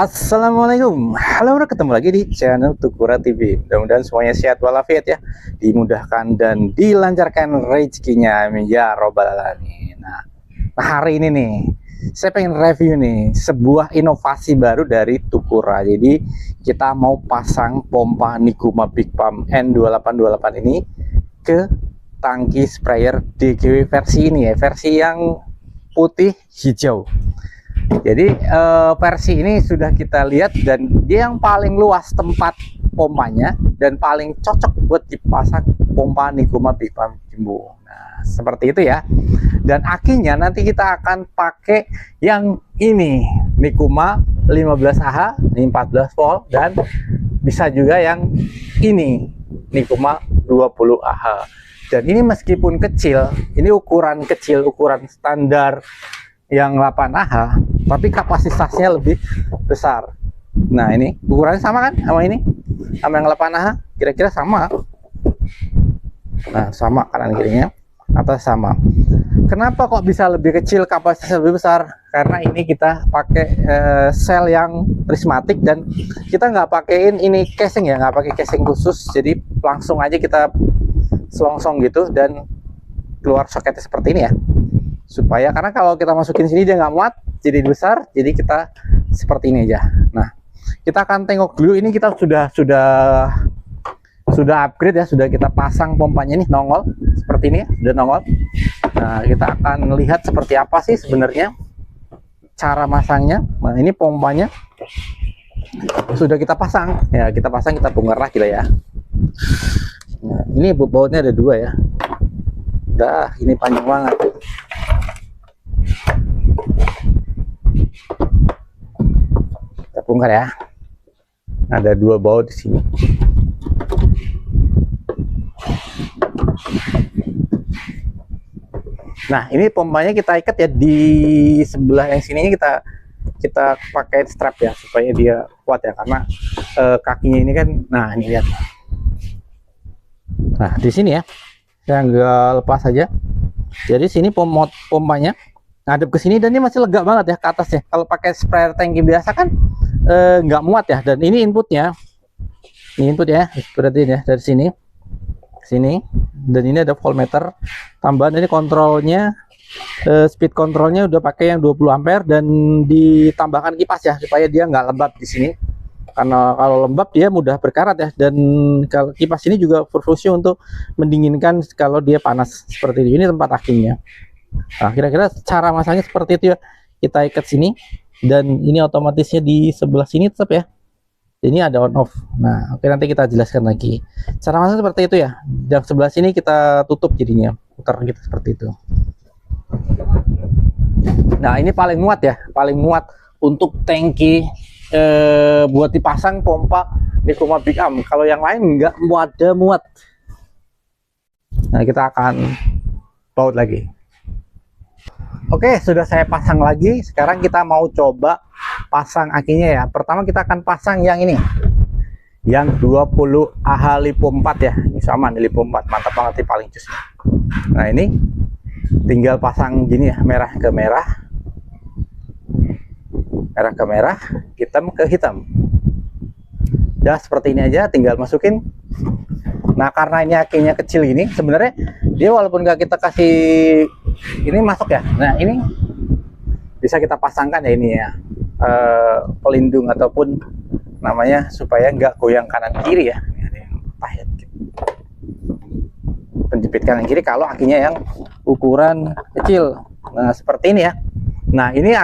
Assalamualaikum, halo, ketemu lagi di channel Tukura TV. Mudah-mudahan semuanya sehat walafiat ya, dimudahkan dan dilancarkan rezekinya, amin ya robbal alamin. Nah, hari ini nih saya pengen review nih sebuah inovasi baru dari Tukura. Jadi kita mau pasang pompa Nikuma Big Pump N2828 ini ke tangki sprayer DGW versi ini ya, versi yang putih hijau. Jadi versi ini sudah kita lihat dan dia yang paling luas tempat pompanya dan paling cocok buat dipasang pompa Nikuma Big Pump Jumbo. Nah, seperti itu ya. Dan akinya nanti kita akan pakai yang ini, Nikuma 15Ah, ini 14 volt, dan bisa juga yang ini, Nikuma 20Ah. Dan ini meskipun kecil, ini ukuran kecil, ukuran standar yang 8Ah, tapi kapasitasnya lebih besar. Nah, ini ukurannya sama kan sama ini, sama yang 8Ah, kira-kira sama. Nah, sama kanan kirinya, atas sama. Kenapa kok bisa lebih kecil, kapasitasnya lebih besar? Karena ini kita pakai sel yang prismatik dan kita nggak pakein ini casing ya, nggak pakai casing khusus. Jadi langsung aja kita selongsong gitu dan keluar soketnya seperti ini ya. Supaya karena kalau kita masukin sini dia nggak muat, jadi besar, jadi kita seperti ini aja. Nah, kita akan tengok dulu, ini kita sudah upgrade ya, sudah kita pasang pompanya nih, nongol seperti ini ya, sudah nongol. Nah, kita akan lihat seperti apa sih sebenarnya cara masangnya. Nah, ini pompanya sudah kita pasang ya, kita bongkar lagi lah ya. Nah, ini bautnya ada dua ya. Udah, ini panjang banget. Kita bongkar ya. Ada dua baut di sini. Nah, ini pompanya kita ikat ya di sebelah yang sininya, kita pakai strap ya supaya dia kuat ya, karena kakinya ini kan, nah ini lihat. Nah, di sini ya, saya nggak lepas aja. Jadi sini pompanya ngadep ke sini dan ini masih lega banget ya ke atasnya. Kalau pakai sprayer tangki biasa kan nggak muat ya. Dan ini inputnya, ini input ya, berarti ya dari sini ke sini. Dan ini ada voltmeter tambahan. Ini kontrolnya, speed kontrolnya udah pakai yang 20 ampere dan ditambahkan kipas ya supaya dia nggak lembab di sini. Karena kalau lembab dia mudah berkarat ya, dan kalau kipas ini juga berfungsi untuk mendinginkan kalau dia panas seperti ini. Ini tempat akinya. Nah, kira-kira cara masangnya seperti itu ya. Kita ikat sini dan ini otomatisnya di sebelah sini tetap ya. Ini ada on off. Nah, oke, nanti kita jelaskan lagi. Cara masang seperti itu ya. Yang sebelah sini kita tutup jadinya, putar gitu seperti itu. Nah, ini paling muat ya, paling muat untuk tangki buat dipasang pompa Nikuma Big Pump. Kalau yang lain nggak muat. Nah, kita akan baut lagi. Oke, sudah saya pasang lagi. Sekarang kita mau coba pasang akinya ya. Pertama kita akan pasang yang ini, yang 20Ah LiPo 4 ya. Ini sama nih, LiPo 4, mantap banget nih, paling cus. Nah, ini tinggal pasang gini ya, merah ke merah, merah ke merah, hitam ke hitam. Ya seperti ini aja, tinggal masukin. Nah, karena ini akinya kecil gini, sebenarnya dia walaupun nggak kita kasih ini masuk ya. Nah, ini bisa kita pasangkan ya, ini ya, pelindung ataupun namanya supaya nggak goyang kanan kiri ya. Ini ada yang patah ya, penjepit kanan kiri kalau akinya yang ukuran kecil. Nah, seperti ini ya. Nah, ini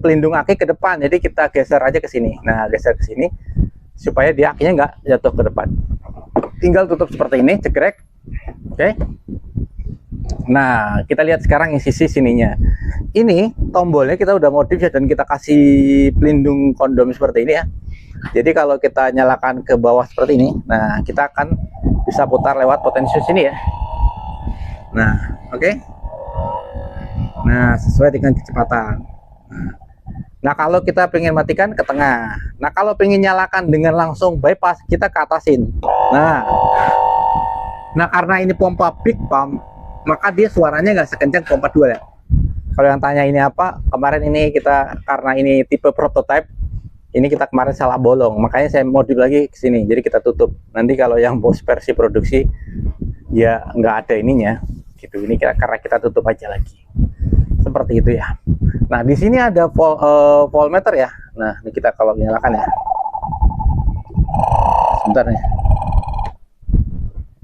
pelindung aki ke depan, jadi kita geser aja ke sini. Nah, geser ke sini supaya dia akinya nggak jatuh ke depan. Tinggal tutup seperti ini, cekrek. Oke. Nah, kita lihat sekarang yang sisi sininya. Ini tombolnya kita udah modif ya, dan kita kasih pelindung kondom seperti ini ya. Jadi kalau kita nyalakan ke bawah seperti ini, nah kita akan bisa putar lewat potensius sini ya. Nah, oke. Nah, sesuai dengan kecepatan. Nah, kalau kita pengen matikan ke tengah. Nah, kalau pengen nyalakan dengan langsung bypass, kita ke atasin. Nah, karena ini pompa Big Pump, maka dia suaranya nggak sekencang pompa 2 ya. Kalau yang tanya ini apa, kemarin ini kita, karena ini tipe prototype, Ini kita kemarin salah bolong, makanya saya modif lagi ke sini. Jadi kita tutup. Nanti kalau yang bos versi produksi ya nggak ada ininya gitu. Ini karena kita tutup aja lagi. Seperti itu ya. Nah, di sini ada voltmeter ya. Nah, ini kita kalau nyalakan ya. Sebentar nih.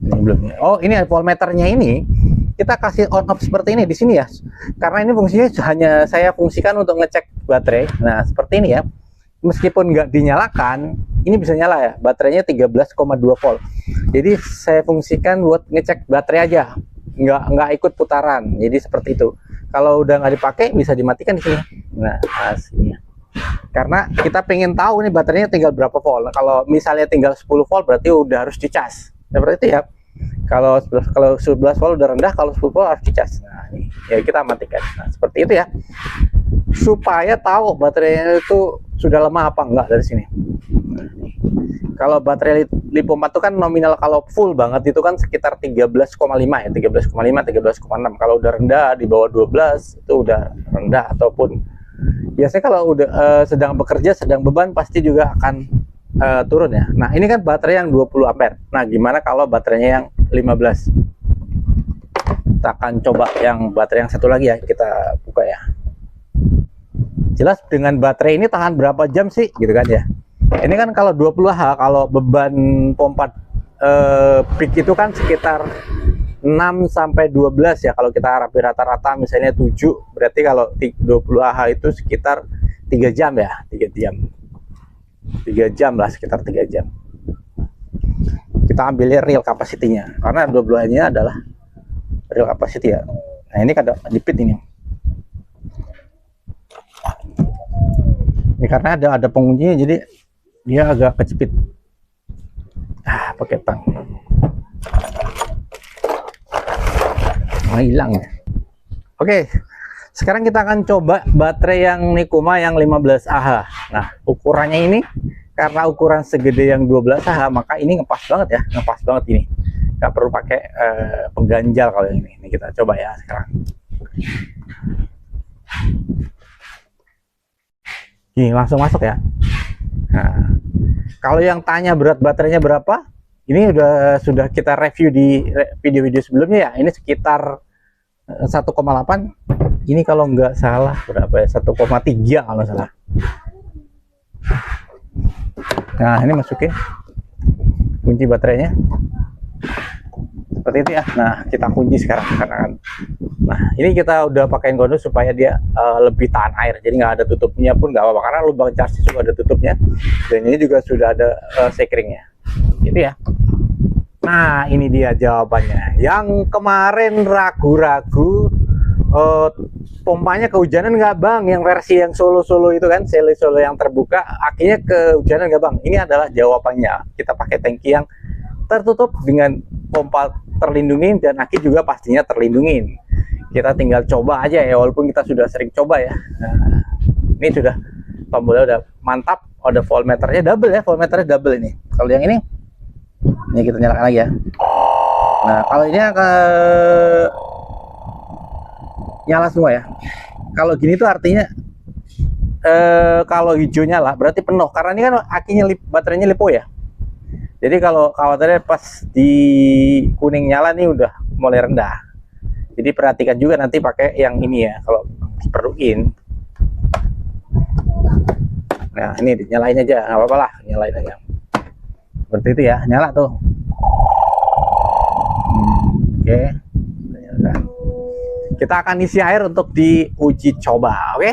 Ini belum. Oh, ini voltmeternya ini kita kasih on off seperti ini di sini ya. Karena ini fungsinya hanya saya fungsikan untuk ngecek baterai. Nah, seperti ini ya. Meskipun nggak dinyalakan, ini bisa nyala ya. Baterainya 13,2 volt. Jadi saya fungsikan buat ngecek baterai aja. Nggak ikut putaran. Jadi seperti itu. Kalau udah nggak dipakai bisa dimatikan di sini. Nah, aslinya. Karena kita pengen tahu nih baterainya tinggal berapa volt. Kalau misalnya tinggal 10 volt berarti udah harus dicas. Seperti itu ya. Kalau 11 volt udah rendah, kalau 10 volt harus dicas. Nah, ini ya kita matikan. Nah, seperti itu ya. Supaya tahu baterainya itu sudah lemah apa enggak dari sini. Nah, kalau baterai LiPo 4 itu kan nominal, kalau full banget itu kan sekitar 13,5 ya, 13,5, 13,6. Kalau udah rendah di bawah 12 itu udah rendah, ataupun biasanya kalau udah sedang bekerja, sedang beban pasti juga akan turun ya. Nah, ini kan baterai yang 20 ampere. Nah, gimana kalau baterainya yang 15? Kita akan coba yang baterai yang satu lagi ya, kita buka ya. Jelas dengan baterai ini tahan berapa jam sih gitu kan ya. Ini kan kalau 20H, kalau beban pompa peak itu kan sekitar 6 sampai 12 ya. Kalau kita rapi rata-rata misalnya 7, berarti kalau 20Ah itu sekitar 3 jam ya, 3 jam lah, sekitar 3 jam. Kita ambilnya real capacity-nya, karena 20Ah-nya adalah real capacity ya. Nah, ini ada jepit ini. Ini karena ada penguncinya, jadi dia agak kejepit. Pakai tang. Hilang ya. Oke, sekarang kita akan coba baterai yang Nikuma yang 15Ah. Nah, ukurannya ini karena ukuran segede yang 12Ah, maka ini ngepas banget ya, ngepas banget ini. Nggak perlu pakai pengganjal kalau yang ini. Ini kita coba ya sekarang. Ini langsung masuk ya. Nah, kalau yang tanya berat baterainya berapa, ini sudah kita review di video-video sebelumnya ya. Ini sekitar 1,8. Ini kalau nggak salah berapa ya, 1,3 kalau salah. Nah, ini masukin kunci baterainya seperti itu ya. Nah, kita kunci sekarang karena kan. Nah, ini kita udah pakein kondom supaya dia lebih tahan air. Jadi nggak ada tutupnya pun nggak apa-apa, karena lubang charge juga ada tutupnya. Dan ini juga sudah ada sekringnya. Gitu ya. Nah, ini dia jawabannya. Yang kemarin ragu-ragu, pompanya kehujanan nggak bang? Yang versi yang solo itu kan, solo yang terbuka, akhirnya kehujanan nggak bang? Ini adalah jawabannya. Kita pakai tangki yang tertutup dengan pompa terlindungin, dan aki juga pastinya terlindungin. Kita tinggal coba aja ya, walaupun kita sudah sering coba ya. Nah, ini sudah tombolnya udah mantap, ada voltmeternya double ya, voltmeternya double ini. Kalau yang ini kita nyalakan lagi ya. Nah, kalau ini nyala semua ya. Kalau gini tuh artinya kalau hijau nyala berarti penuh, karena ini kan akinya baterainya LiPo ya. Jadi kalau khawatirnya pas di kuning nyala nih udah mulai rendah. Jadi perhatikan juga nanti pakai yang ini ya kalau perluin. Nah, ini dinyalain aja, nggak apa-apa lah, nyalain aja. Seperti itu ya, nyala tuh. Oke. Kita akan isi air untuk diuji coba, oke?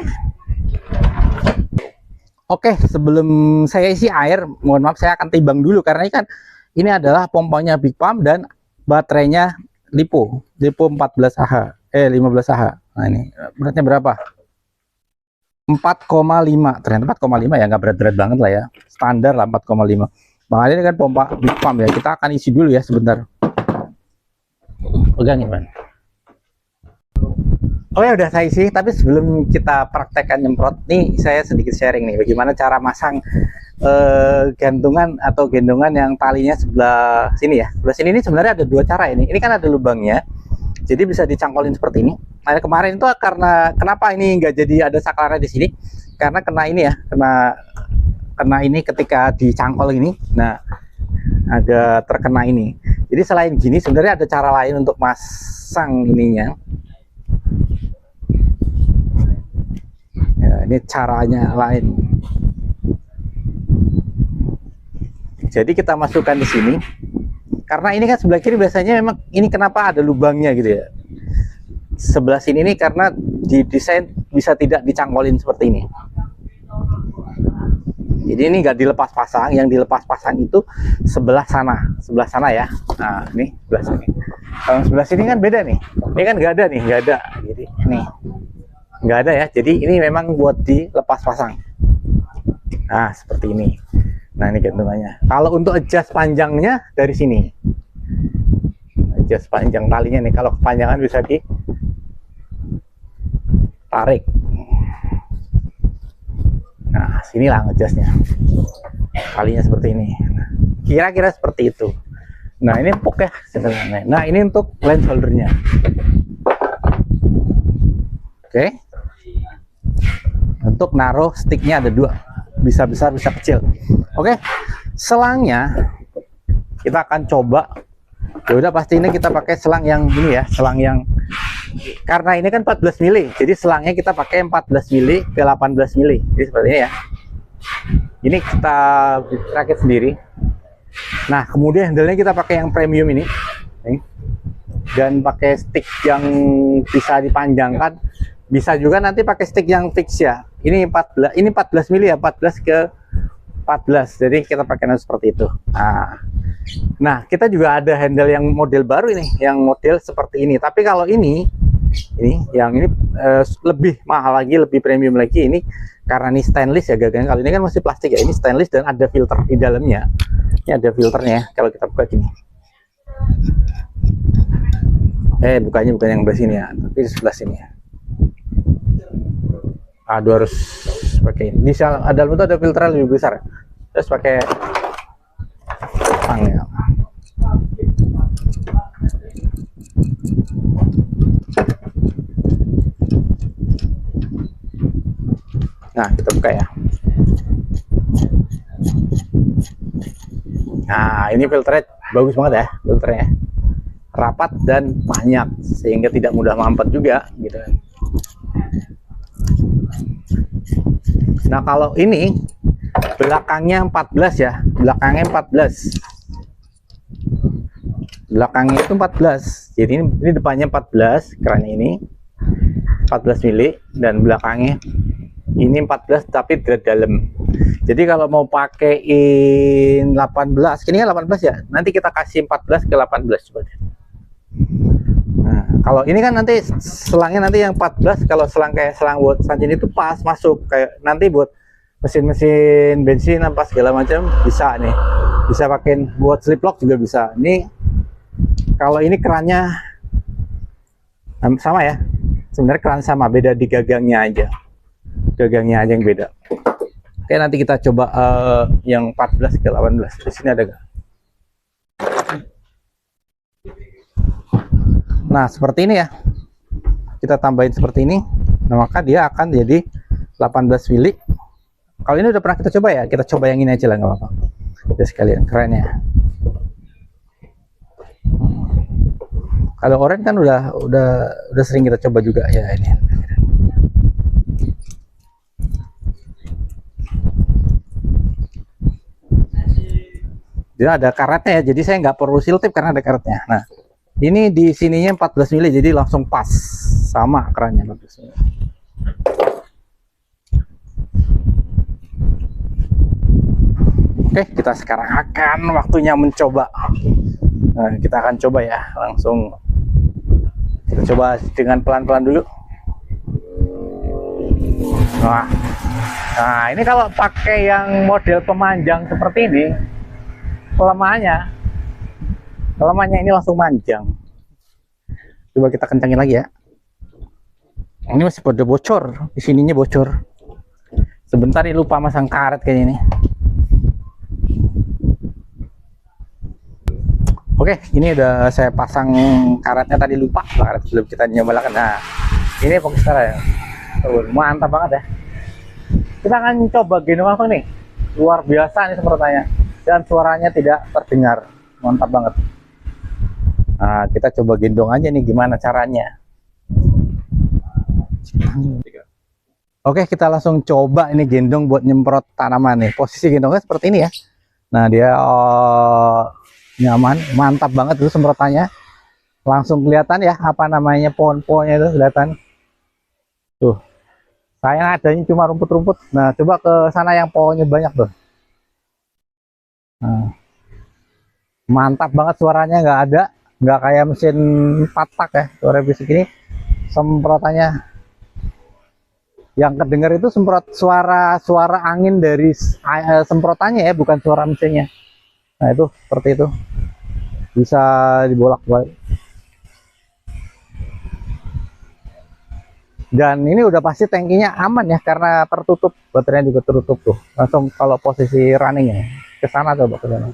Oke, sebelum saya isi air, mohon maaf saya akan timbang dulu, karena ini adalah pompanya Big Pump dan baterainya LiPo 14Ah, 15Ah. Nah, ini beratnya berapa? 4,5. Ternyata 4,5 ya, nggak berat-berat banget lah ya, standar lah 4,5. Makanya ini kan pompa Big Pump ya. Kita akan isi dulu ya sebentar. Pegangin man. Oke, udah saya isi, tapi sebelum kita praktekkan nyemprot nih, saya sedikit sharing nih bagaimana cara masang gantungan atau gendongan yang talinya sebelah sini ya. Sebelah sini ini sebenarnya ada dua cara ini. Ini kan ada lubangnya, jadi bisa dicangkolin seperti ini. Nah, kemarin itu karena kenapa ini nggak jadi ada saklarnya di sini? Karena kena ini ya, kena kena ini ketika dicangkol ini. Nah, agak terkena ini. Jadi selain gini sebenarnya ada cara lain untuk masang ininya. Ya, ini caranya lain. Jadi kita masukkan di sini. Karena ini kan sebelah kiri biasanya memang ini kenapa ada lubangnya gitu ya. Sebelah sini nih karena didesain bisa tidak dicangkolin seperti ini. Jadi ini nggak dilepas pasang, yang dilepas pasang itu sebelah sana ya. Nah ini sebelah sini. Kalau sebelah sini kan beda nih. Ini kan nggak ada nih, nggak ada. Jadi nih nggak ada ya. Jadi ini memang buat dilepas pasang. Nah seperti ini. Nah ini gantungannya. Kalau untuk adjust panjangnya dari sini. Adjust panjang talinya nih. Kalau kepanjangan bisa ditarik. Nah sinilah adjustnya. Talinya seperti ini. Kira-kira seperti itu. Nah ini empuk ya sebenarnya. Nah ini untuk lens holdernya. Oke. Untuk naruh sticknya ada dua. Bisa besar bisa kecil. Oke, selangnya kita akan coba. Ya udah pasti ini kita pakai selang yang ini ya, selang yang karena ini kan 14 mili. Jadi selangnya kita pakai 14 mili ke 18 mili. Jadi seperti ini ya. Ini kita rakit sendiri. Nah, kemudian handle-nya kita pakai yang premium ini. Dan pakai stick yang bisa dipanjangkan. Bisa juga nanti pakai stick yang fix ya. Ini 14 mili ya, 14 ke 14. Jadi kita pakai seperti itu. Nah, kita juga ada handle yang model baru ini, yang model seperti ini. Tapi kalau ini yang ini lebih mahal lagi, lebih premium lagi ini karena ini stainless ya gagang. Kalau ini kan masih plastik ya, ini stainless dan ada filter di dalamnya. Ini ada filternya kalau kita buka gini. Bukan yang sebelah sini ya, tapi di sebelah sini ya. Aduh harus pakai ini. Di dalam itu ada filter lebih besar. Terus pakai tangnya. Nah kita buka ya. Nah ini filternya bagus banget ya, filternya rapat dan banyak sehingga tidak mudah mampet juga gitu. Nah kalau ini belakangnya 14 ya, belakangnya 14, belakangnya itu 14. Jadi ini depannya 14, kerannya ini 14 mili dan belakangnya ini 14 tapi di dalam. Jadi kalau mau pakaiin 18, ini kan 18 ya, nanti kita kasih 14 ke 18 coba. Nah, kalau ini kan nanti selangnya nanti yang 14, kalau selang kayak selang buat sancin itu pas masuk kayak nanti buat mesin-mesin bensin apa segala macam bisa nih, bisa pakai buat slip lock juga bisa. Ini kalau ini kerannya sama ya, sebenarnya keran sama, beda di gagangnya aja yang beda. Oke nanti kita coba yang 14 ke 18. Di sini ada gak? Nah seperti ini ya, kita tambahin seperti ini. Nah maka dia akan jadi 18 mili. Kalau ini udah pernah kita coba ya, kita coba yang ini aja lah, nggak apa-apa. Udah sekalian kerennya. Kalau orange kan udah sering kita coba juga ya ini. Dia ada karetnya ya, jadi saya nggak perlu seal tape karena ada karetnya. Nah ini di sininya 14 mili, jadi langsung pas sama kerannya 14 mili. Oke, kita sekarang akan waktunya mencoba. Nah, kita akan coba ya, langsung kita coba dengan pelan-pelan dulu. Nah, ini kalau pakai yang model pemanjang seperti ini, kelemahannya ini langsung manjang. Coba kita kencangin lagi ya. Ini masih pada bocor, di sininya bocor. Sebentar ini lupa masang karet kayaknya ini. Oke, ini udah saya pasang karetnya, tadi lupa karet belum kita nyalakan. Nah, ini fokus ya. Mantap banget ya. Kita akan coba gendong langsung nih. luar biasa nih semprotannya, dan suaranya tidak terdengar, mantap banget. Nah, kita coba gendong aja nih gimana caranya. Oke, kita langsung coba ini gendong buat nyemprot tanaman nih. Posisi gendongnya seperti ini ya. Nah, dia nyaman, mantap banget itu semprotannya. Langsung kelihatan ya apa namanya pohon-pohonnya itu kelihatan. Tuh. Sayang adanya cuma rumput-rumput. Nah, coba ke sana yang pohonnya banyak tuh. Nah, mantap banget suaranya, nggak kayak mesin 4 tak ya. Suara bisik ini semprotannya. Yang kedengar itu suara angin dari semprotannya ya, bukan suara mesinnya. Nah, itu seperti itu. Bisa dibolak-balik. Dan ini udah pasti tangkinya aman ya, karena tertutup, baterainya juga tertutup tuh. Langsung kalau posisi runningnya ke sana, coba ke sana.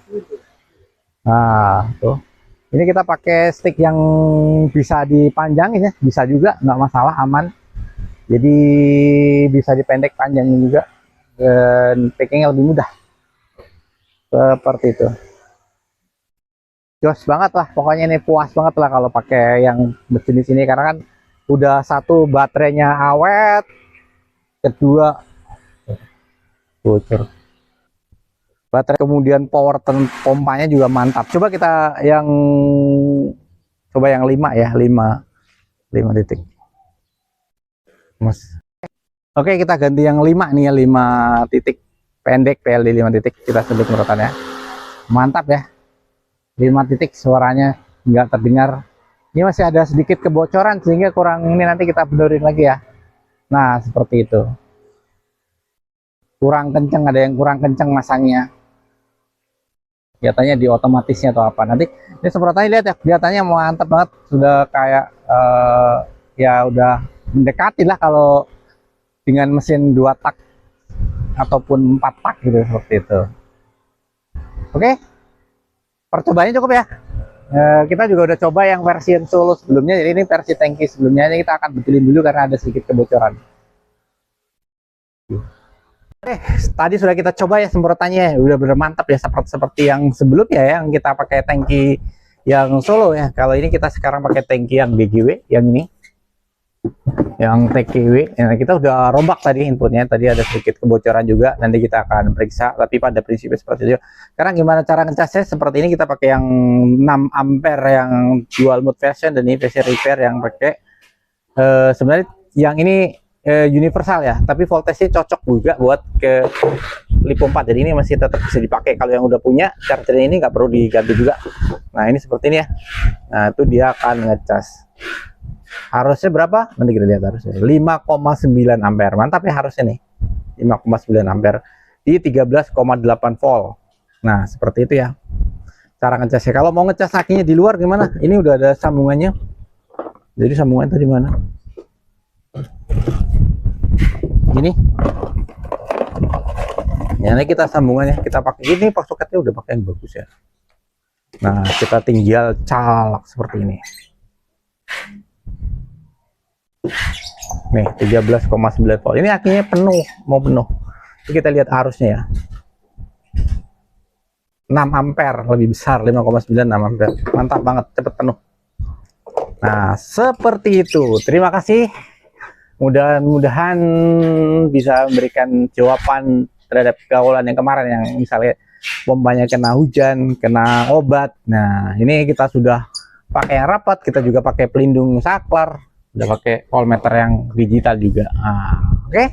Nah, tuh. Ini kita pakai stick yang bisa dipanjangin ya, bisa juga, nggak masalah, aman. Jadi bisa dipendek panjangin juga, dan packingnya lebih mudah. Seperti itu. Jos banget lah, pokoknya ini puas banget lah kalau pakai yang jenis ini, karena kan udah satu baterainya awet, kedua bocor baterai, kemudian power pompanya juga mantap. Coba kita yang 5 ya, 5 titik mas. Oke, kita ganti yang 5 nih ya, 5 titik pendek, PLD 5 titik, kita sebut semprotannya mantap ya. 5 titik, suaranya nggak terdengar. Ini masih ada sedikit kebocoran sehingga kurang, ini nanti kita benerin lagi ya. Nah, seperti itu. Kurang kenceng, ada yang kurang kenceng masangnya. Kelihatannya di otomatisnya atau apa. Nanti ini semprotannya lihat ya, kelihatannya mantap banget. Sudah kayak ya udah mendekati lah kalau dengan mesin 2 tak ataupun 4 tak gitu, seperti itu. Oke. Percobaannya cukup ya. Kita juga udah coba yang versi Solo sebelumnya, jadi ini versi tangki sebelumnya. Ini kita akan betulin dulu karena ada sedikit kebocoran. Tadi sudah kita coba ya semprotannya, udah bener mantap ya, seperti yang sebelumnya ya, yang kita pakai tangki yang Solo ya. Kalau ini kita sekarang pakai tangki yang BGW, yang ini, yang TKW. Nah, kita udah rombak tadi inputnya, tadi ada sedikit kebocoran juga, nanti kita akan periksa, tapi pada prinsipnya seperti itu. Sekarang gimana cara ngecasnya? Seperti ini, kita pakai yang 6 ampere yang dual mode version, dan ini versi repair yang pakai sebenarnya yang ini universal ya, tapi voltage-nya cocok juga buat ke Lipo 4, jadi ini masih tetap bisa dipakai. Kalau yang udah punya charger ini nggak perlu diganti juga. Nah, ini seperti ini ya. Nah, itu dia akan ngecas. Harusnya berapa? Nanti kita lihat, harusnya 5,9 ampere. Mantap ya harusnya nih. 5,9 ampere di 13,8 volt. Nah, seperti itu ya cara ngecasnya. Kalau mau ngecas akinya di luar gimana? Ini udah ada sambungannya. Jadi sambungan tadi mana? Ini. Ya, ini kita sambungannya kita pakai ini, pas soketnya udah pakai yang bagus ya. Nah, kita tinggal calak seperti ini. Nih 13,9 volt. Ini akinya penuh, mau penuh. Jadi kita lihat arusnya ya. 6 ampere, lebih besar, 5,9, 6 ampere. Mantap banget, cepet penuh. Nah, seperti itu. Terima kasih. Mudah-mudahan bisa memberikan jawaban terhadap gaulan yang kemarin, yang misalnya pompanya kena hujan, kena obat. Nah, ini kita sudah pakai yang rapat, kita juga pakai pelindung saklar, udah pakai voltmeter yang digital juga. Nah, oke.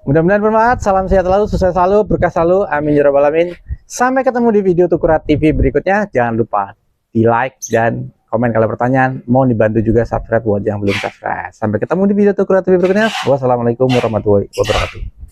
Mudah-mudahan bermanfaat. Salam sehat selalu, sukses selalu, berkah selalu. Amin ya rabbal alamin. Sampai ketemu di video Tukurat TV berikutnya. Jangan lupa di like dan komen kalau pertanyaan. Mohon dibantu juga subscribe buat yang belum subscribe. Sampai ketemu di video Tukurat TV berikutnya. Wassalamualaikum warahmatullahi wabarakatuh.